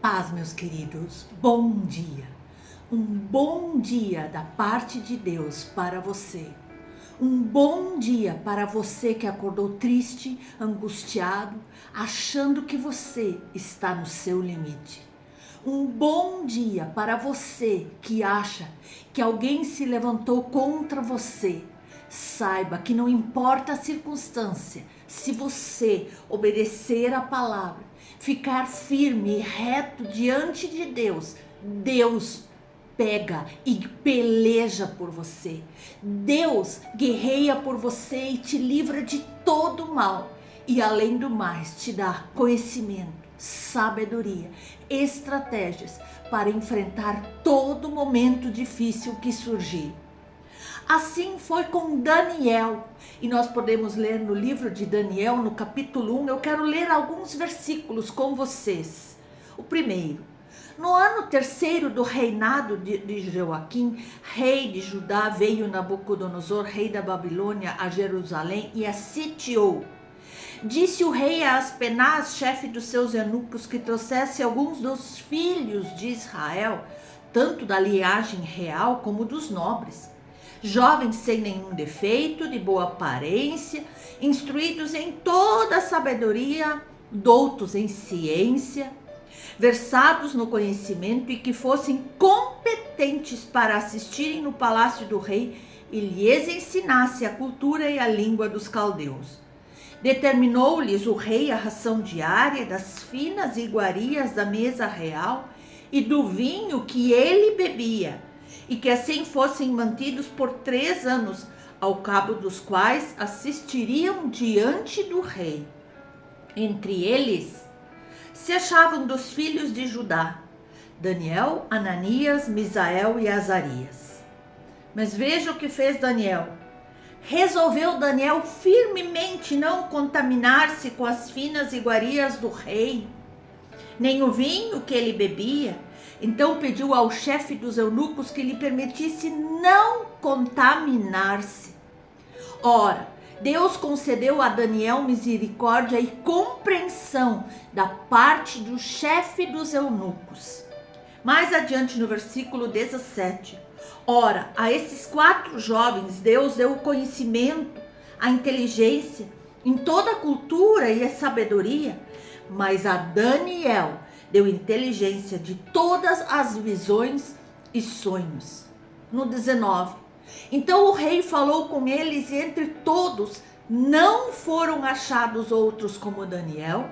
Paz, meus queridos, bom dia. Um bom dia da parte de Deus para você. Um bom dia para você que acordou triste, angustiado, achando que você está no seu limite. Um bom dia para você que acha que alguém se levantou contra você. Saiba que não importa a circunstância, se você obedecer a palavra, ficar firme e reto diante de Deus, Deus pega e peleja por você. Deus guerreia por você e te livra de todo mal. E além do mais, te dá conhecimento, sabedoria, estratégias para enfrentar todo momento difícil que surgir. Assim foi com Daniel, e nós podemos ler no livro de Daniel, no capítulo 1, eu quero ler alguns versículos com vocês. O primeiro: no ano terceiro do reinado de Joaquim, rei de Judá, veio Nabucodonosor, rei da Babilônia, a Jerusalém e a sitiou. Disse o rei a Aspenaz, chefe dos seus eunucos, que trouxesse alguns dos filhos de Israel, tanto da linhagem real como dos nobres, jovens sem nenhum defeito, de boa aparência, instruídos em toda a sabedoria, doutos em ciência, versados no conhecimento e que fossem competentes para assistirem no palácio do rei e lhes ensinasse a cultura e a língua dos caldeus. Determinou-lhes o rei a ração diária das finas iguarias da mesa real e do vinho que ele bebia, e que assim fossem mantidos por 3 anos, ao cabo dos quais assistiriam diante do rei. Entre eles se achavam dos filhos de Judá, Daniel, Ananias, Misael e Azarias. Mas veja o que fez Daniel. Resolveu Daniel firmemente não contaminar-se com as finas iguarias do rei, nem o vinho que ele bebia. Então pediu ao chefe dos eunucos que lhe permitisse não contaminar-se. Ora, Deus concedeu a Daniel misericórdia e compreensão da parte do chefe dos eunucos. Mais adiante no versículo 17. Ora, a esses 4 jovens Deus deu o conhecimento, a inteligência, em toda a cultura e a sabedoria, mas a Daniel deu inteligência de todas as visões e sonhos. No 19. Então o rei falou com eles e entre todos não foram achados outros como Daniel,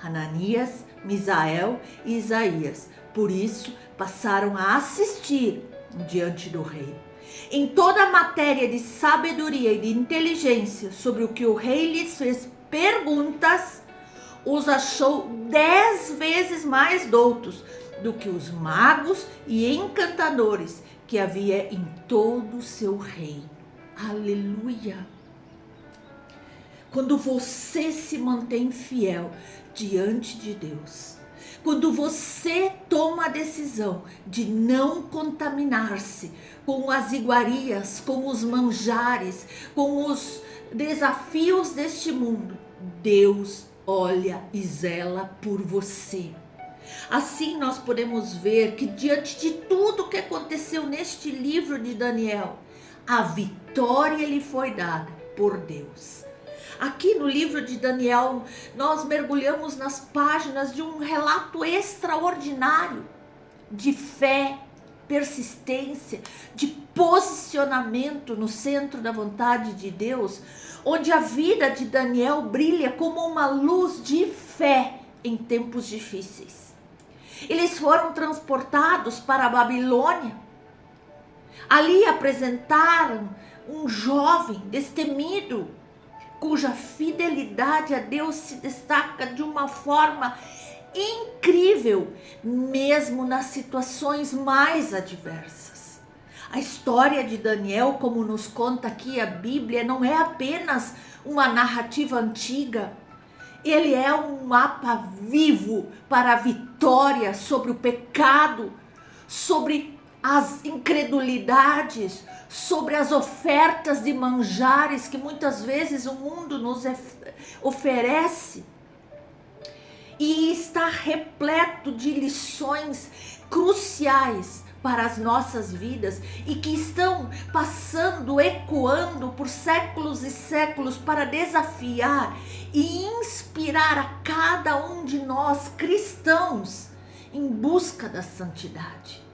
Ananias, Misael e Isaías. Por isso passaram a assistir diante do rei. Em toda a matéria de sabedoria e de inteligência sobre o que o rei lhes fez perguntas, os achou 10 vezes mais doutos do que os magos e encantadores que havia em todo o seu reino. Aleluia! Quando você se mantém fiel diante de Deus, quando você toma a decisão de não contaminar-se com as iguarias, com os manjares, com os desafios deste mundo, Deus olha e zela por você. Assim nós podemos ver que diante de tudo que aconteceu neste livro de Daniel, a vitória lhe foi dada por Deus. Aqui no livro de Daniel, nós mergulhamos nas páginas de um relato extraordinário de fé, persistência, de posicionamento no centro da vontade de Deus, onde a vida de Daniel brilha como uma luz de fé em tempos difíceis. Eles foram transportados para a Babilônia. Ali apresentaram um jovem destemido, cuja fidelidade a Deus se destaca de uma forma incrível, mesmo nas situações mais adversas. A história de Daniel, como nos conta aqui a Bíblia, não é apenas uma narrativa antiga. Ele é um mapa vivo para a vitória sobre o pecado, sobre as incredulidades, sobre as ofertas de manjares que muitas vezes o mundo nos oferece. e está repleto de lições cruciais para as nossas vidas e que estão passando, ecoando por séculos e séculos para desafiar e inspirar a cada um de nós cristãos em busca da santidade.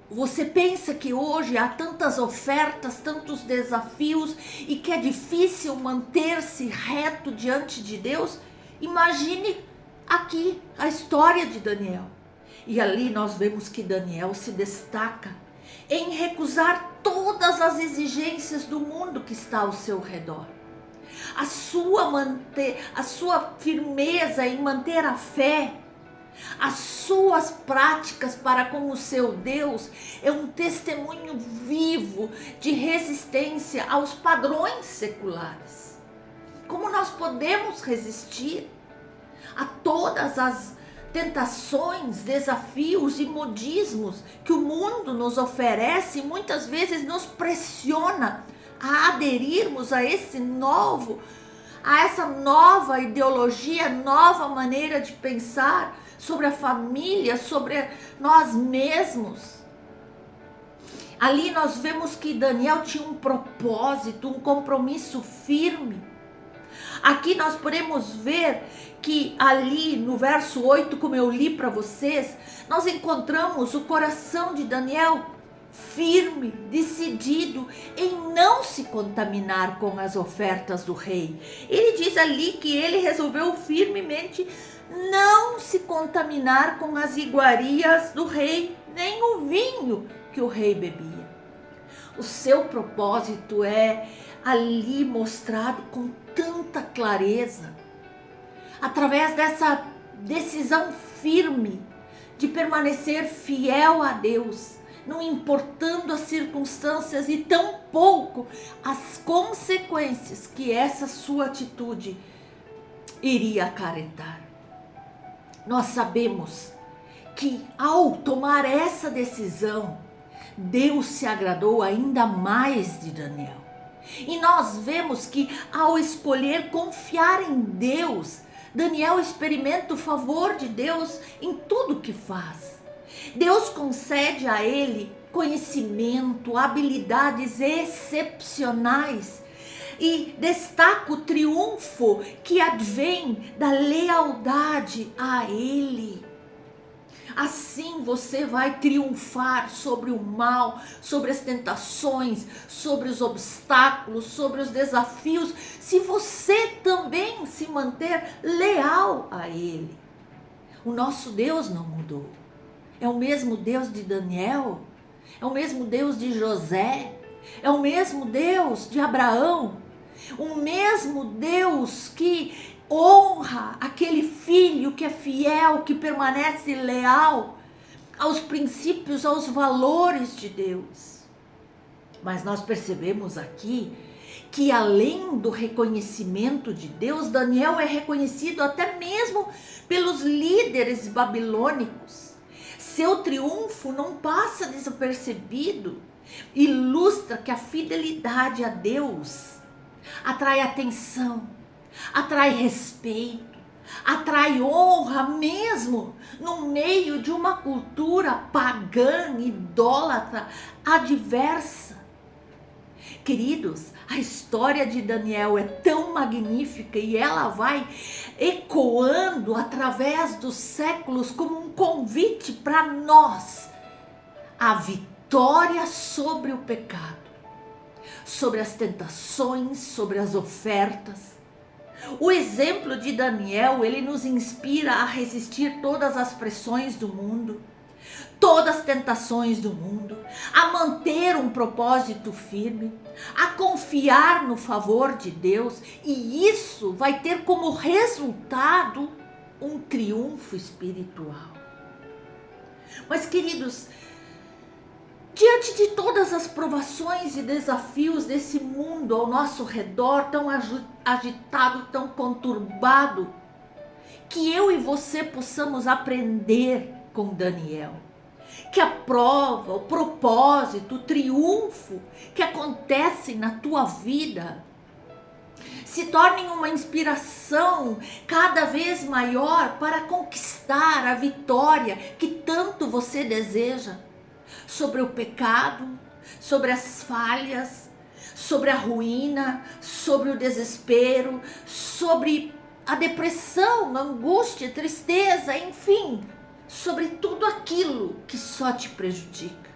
Você pensa que hoje há tantas ofertas, tantos desafios e que é difícil manter-se reto diante de Deus? Imagine aqui a história de Daniel. E ali nós vemos que Daniel se destaca em recusar todas as exigências do mundo que está ao seu redor. A sua firmeza em manter a fé, as suas práticas para com o seu Deus é um testemunho vivo de resistência aos padrões seculares. Como nós podemos resistir a todas as tentações, desafios e modismos que o mundo nos oferece e muitas vezes nos pressiona a aderirmos a essa nova ideologia, nova maneira de pensar sobre a família, sobre nós mesmos. Ali nós vemos que Daniel tinha um propósito, um compromisso firme. Aqui nós podemos ver que ali no verso 8, como eu li para vocês, nós encontramos o coração de Daniel firme, decidido em não se contaminar com as ofertas do rei. Ele diz ali que ele resolveu firmemente não se contaminar com as iguarias do rei, nem o vinho que o rei bebia. O seu propósito é ali mostrado com tanta clareza, através dessa decisão firme de permanecer fiel a Deus, não importando as circunstâncias e tampouco as consequências que essa sua atitude iria acarretar. Nós sabemos que ao tomar essa decisão, Deus se agradou ainda mais de Daniel. E nós vemos que ao escolher confiar em Deus, Daniel experimenta o favor de Deus em tudo que faz. Deus concede a ele conhecimento, habilidades excepcionais e destaca o triunfo que advém da lealdade a ele. Assim você vai triunfar sobre o mal, sobre as tentações, sobre os obstáculos, sobre os desafios, se você também se manter leal a Ele. O nosso Deus não mudou. É o mesmo Deus de Daniel, é o mesmo Deus de José, é o mesmo Deus de Abraão, o mesmo Deus que honra aquele filho que é fiel, que permanece leal aos princípios, aos valores de Deus. Mas nós percebemos aqui que além do reconhecimento de Deus, Daniel é reconhecido até mesmo pelos líderes babilônicos. Seu triunfo não passa desapercebido, ilustra que a fidelidade a Deus atrai atenção, atrai respeito, atrai honra mesmo no meio de uma cultura pagã, idólatra, adversa. Queridos, a história de Daniel é tão magnífica e ela vai ecoando através dos séculos como um convite para nós, a vitória sobre o pecado, sobre as tentações, sobre as ofertas. O exemplo de Daniel, ele nos inspira a resistir todas as pressões do mundo, todas as tentações do mundo, a manter um propósito firme, a confiar no favor de Deus, e isso vai ter como resultado um triunfo espiritual. Mas, queridos, diante de todas as provações e desafios desse mundo ao nosso redor, tão agitado, tão conturbado, que eu e você possamos aprender com Daniel, que a prova, o propósito, o triunfo que acontecem na tua vida se tornem uma inspiração cada vez maior para conquistar a vitória que tanto você deseja sobre o pecado, sobre as falhas, sobre a ruína, sobre o desespero, sobre a depressão, a angústia, a tristeza, enfim, sobre tudo aquilo que só te prejudica.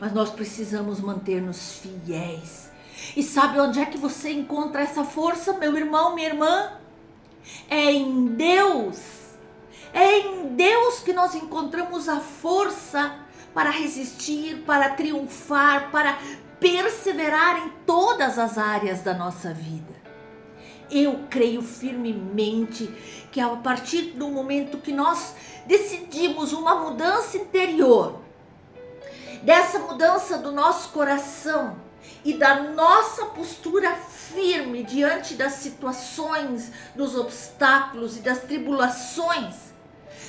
Mas nós precisamos manter-nos fiéis. E sabe onde é que você encontra essa força, meu irmão, minha irmã? É em Deus. É em Deus que nós encontramos a força para resistir, para triunfar, para perseverar em todas as áreas da nossa vida. Eu creio firmemente que a partir do momento que nós decidimos uma mudança interior, dessa mudança do nosso coração e da nossa postura firme diante das situações, dos obstáculos e das tribulações,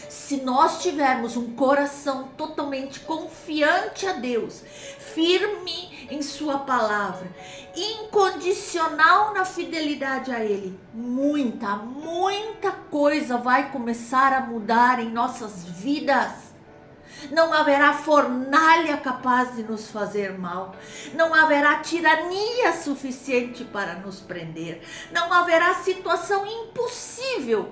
se nós tivermos um coração totalmente confiante a Deus, firme em sua palavra, incondicional na fidelidade a Ele, muita coisa vai começar a mudar em nossas vidas. Não haverá fornalha capaz de nos fazer mal. Não haverá tirania suficiente para nos prender. Não haverá situação impossível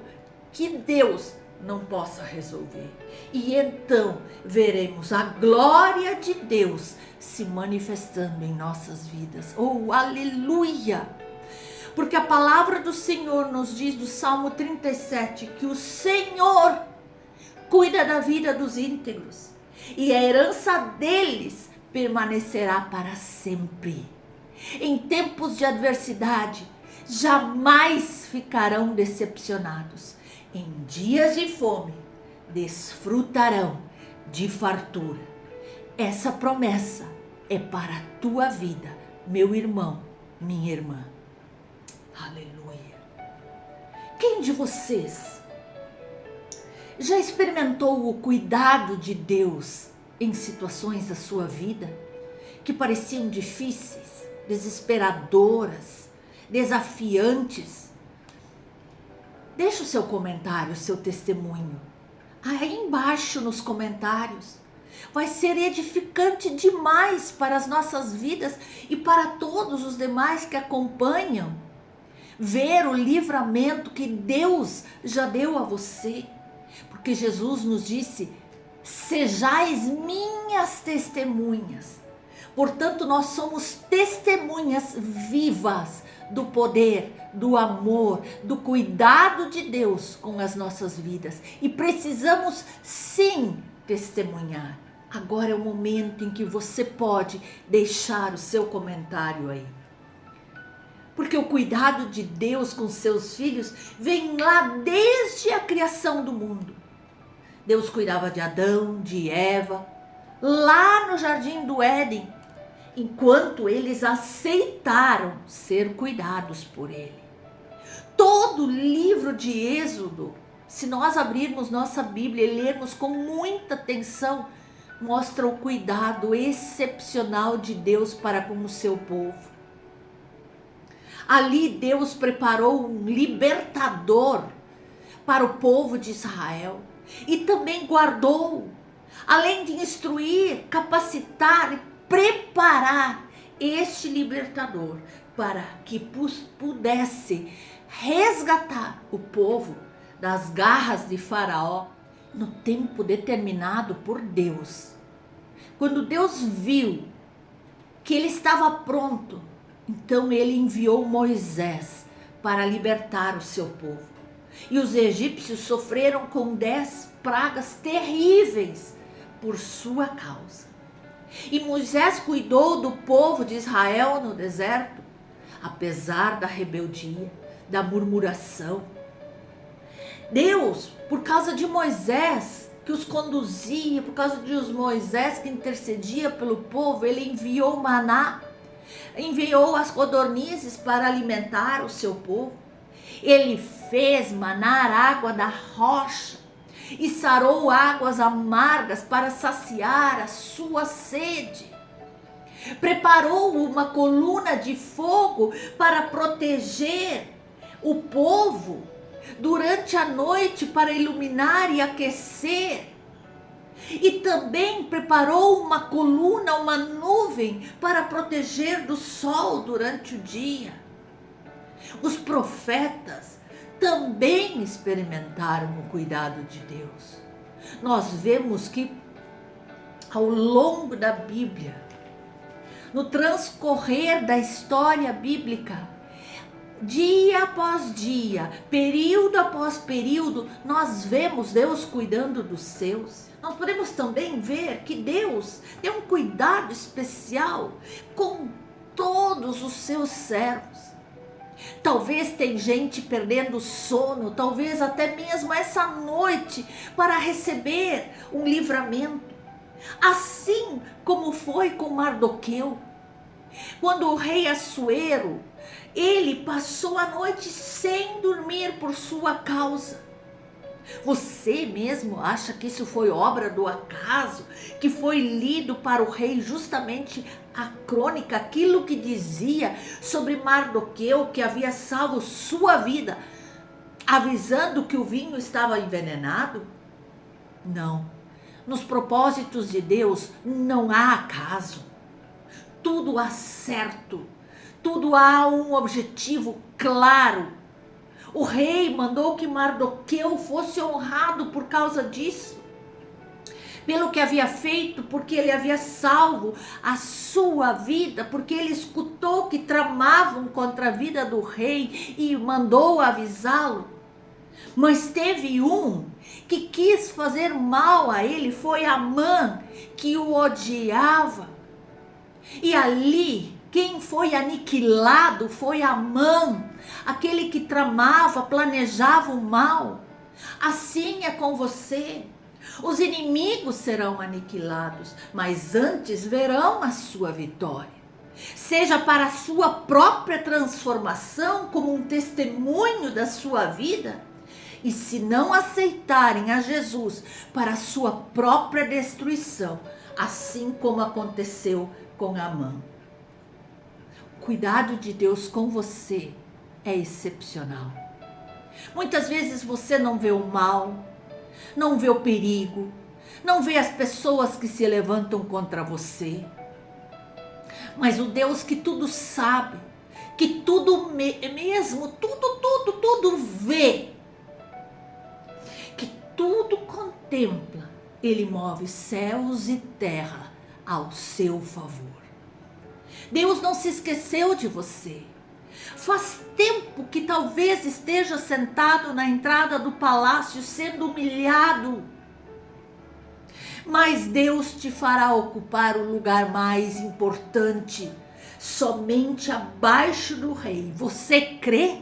que Deus não possa resolver. E então veremos a glória de Deus se manifestando em nossas vidas. Oh, aleluia! Porque a palavra do Senhor nos diz do Salmo 37 que o Senhor cuida da vida dos íntegros e a herança deles permanecerá para sempre. Em tempos de adversidade, jamais ficarão decepcionados. Em dias de fome, desfrutarão de fartura. Essa promessa é para a tua vida, meu irmão, minha irmã. Aleluia. Quem de vocês já experimentou o cuidado de Deus em situações da sua vida que pareciam difíceis, desesperadoras, desafiantes? Deixa o seu comentário, o seu testemunho aí embaixo nos comentários. Vai ser edificante demais para as nossas vidas e para todos os demais que acompanham. Ver o livramento que Deus já deu a você. Porque Jesus nos disse: sejais minhas testemunhas. Portanto, nós somos testemunhas vivas do poder, do amor, do cuidado de Deus com as nossas vidas. E precisamos sim testemunhar. Agora é o momento em que você pode deixar o seu comentário aí. Porque o cuidado de Deus com seus filhos vem lá desde a criação do mundo. Deus cuidava de Adão, de Eva, lá no jardim do Éden, enquanto eles aceitaram ser cuidados por Ele. Todo o livro de Êxodo, se nós abrirmos nossa Bíblia e lermos com muita atenção, mostra o cuidado excepcional de Deus para com o seu povo. Ali Deus preparou um libertador para o povo de Israel e também guardou, além de instruir, capacitar e preparar este libertador para que pudesse resgatar o povo das garras de Faraó no tempo determinado por Deus. Quando Deus viu que ele estava pronto, então ele enviou Moisés para libertar o seu povo. E os egípcios sofreram com 10 pragas terríveis por sua causa. E Moisés cuidou do povo de Israel no deserto, apesar da rebeldia, da murmuração. Deus, por causa de Moisés, que os conduzia, por causa de Moisés que intercedia pelo povo, ele enviou maná, enviou as codornizes para alimentar o seu povo. Ele fez manar água da rocha e sarou águas amargas para saciar a sua sede. preparou uma coluna de fogo para proteger o povo durante a noite, para iluminar e aquecer. E também preparou uma coluna, uma nuvem, para proteger do sol durante o dia. Os profetas também experimentaram o cuidado de Deus. Nós vemos que ao longo da Bíblia, no transcorrer da história bíblica, dia após dia, período após período, nós vemos Deus cuidando dos seus. Nós podemos também ver que Deus tem um cuidado especial com todos os seus servos. Talvez tem gente perdendo sono, talvez até mesmo essa noite, para receber um livramento. Assim como foi com Mardoqueu, quando o rei Assuero, ele passou a noite sem dormir por sua causa. Você mesmo acha que isso foi obra do acaso, que foi lido para o rei justamente a crônica, aquilo que dizia sobre Mardoqueu, que havia salvo sua vida, avisando que o vinho estava envenenado? Não. Nos propósitos de Deus não há acaso. Tudo há certo. Tudo há um objetivo claro. O rei mandou que Mardoqueu fosse honrado por causa disso. Pelo que havia feito, porque ele havia salvo a sua vida, porque ele escutou que tramavam contra a vida do rei e mandou avisá-lo. Mas teve um que quis fazer mal a ele, foi Amã, que o odiava. E ali, quem foi aniquilado foi Amã, aquele que tramava, planejava o mal. Assim é com você. Os inimigos serão aniquilados, mas antes verão a sua vitória. Seja para a sua própria transformação, como um testemunho da sua vida. E se não aceitarem a Jesus para a sua própria destruição, assim como aconteceu com Amã. O cuidado de Deus com você é excepcional. Muitas vezes você não vê o mal, não vê o perigo, não vê as pessoas que se levantam contra você. Mas o Deus que tudo sabe, que tudo mesmo, tudo vê, que tudo contempla, Ele move céus e terra ao seu favor. Deus não se esqueceu de você. Faz tempo que talvez esteja sentado na entrada do palácio sendo humilhado. Mas Deus te fará ocupar o lugar mais importante, somente abaixo do rei. Você crê?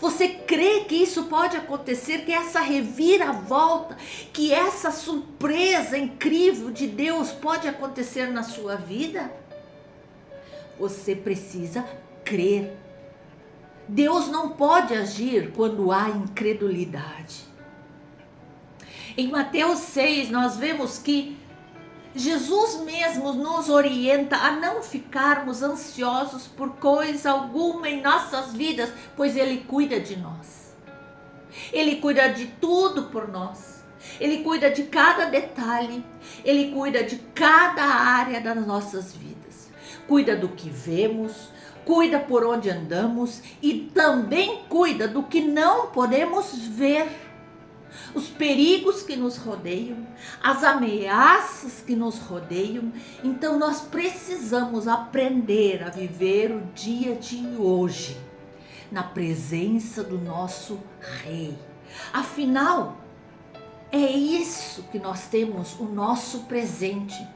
Você crê que isso pode acontecer, que essa reviravolta, que essa surpresa incrível de Deus pode acontecer na sua vida? Você precisa crer. Deus não pode agir quando há incredulidade. Em Mateus 6, nós vemos que Jesus mesmo nos orienta a não ficarmos ansiosos por coisa alguma em nossas vidas, pois Ele cuida de nós. Ele cuida de tudo por nós. Ele cuida de cada detalhe. Ele cuida de cada área das nossas vidas. Cuida do que vemos, cuida por onde andamos e também cuida do que não podemos ver. Os perigos que nos rodeiam, as ameaças que nos rodeiam. Então nós precisamos aprender a viver o dia de hoje na presença do nosso Rei. Afinal, é isso que nós temos, o nosso presente,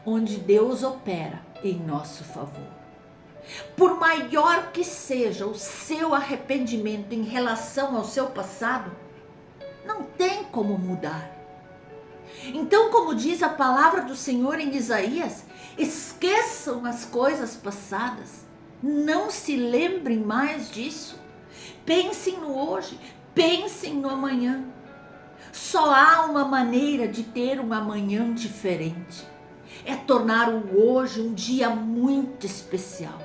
onde Deus opera em nosso favor. Por maior que seja o seu arrependimento em relação ao seu passado, não tem como mudar. Então, como diz a palavra do Senhor em Isaías, esqueçam as coisas passadas, não se lembrem mais disso. Pensem no hoje, pensem no amanhã. Só há uma maneira de ter um amanhã diferente. é tornar o hoje um dia muito especial.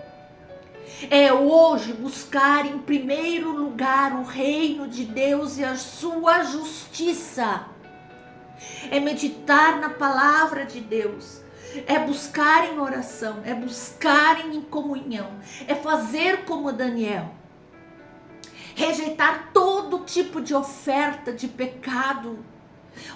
É hoje buscar em primeiro lugar o reino de Deus e a sua justiça. É meditar na palavra de Deus. É buscar em oração. É buscar em comunhão. É fazer como Daniel. Rejeitar todo tipo de oferta de pecado.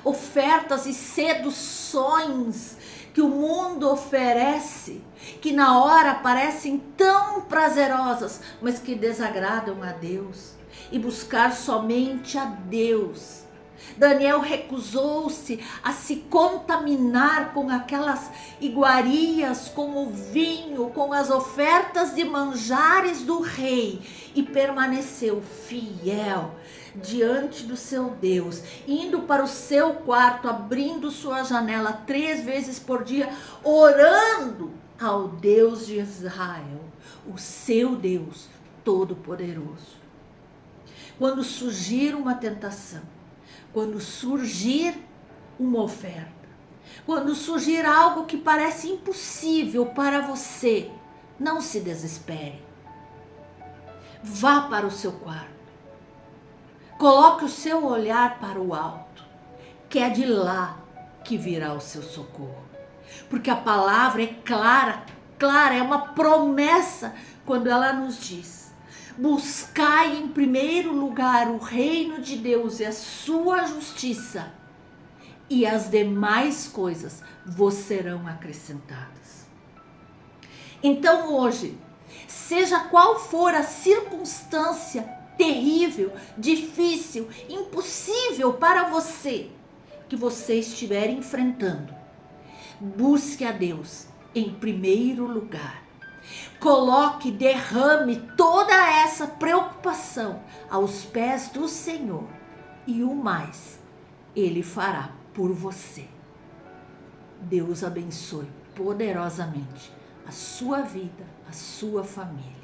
Ofertas e seduções que o mundo oferece, que na hora parecem tão prazerosas, mas que desagradam a Deus, e buscar somente a Deus. Daniel recusou-se a se contaminar com aquelas iguarias, com o vinho, com as ofertas de manjares do rei, e permaneceu fiel diante do seu Deus, indo para o seu quarto, abrindo sua janela 3 vezes por dia, orando ao Deus de Israel, o seu Deus Todo-Poderoso. Quando surgir uma tentação, quando surgir uma oferta, quando surgir algo que parece impossível para você, não se desespere. Vá para o seu quarto. Coloque o seu olhar para o alto, que é de lá que virá o seu socorro. Porque a palavra é clara, é uma promessa quando ela nos diz: buscai em primeiro lugar o reino de Deus e a sua justiça, e as demais coisas vos serão acrescentadas. Então hoje, seja qual for a circunstância terrível, difícil, impossível para você que você estiver enfrentando, busque a Deus em primeiro lugar. Coloque, derrame toda essa preocupação aos pés do Senhor, e o mais Ele fará por você. Deus abençoe poderosamente a sua vida, a sua família.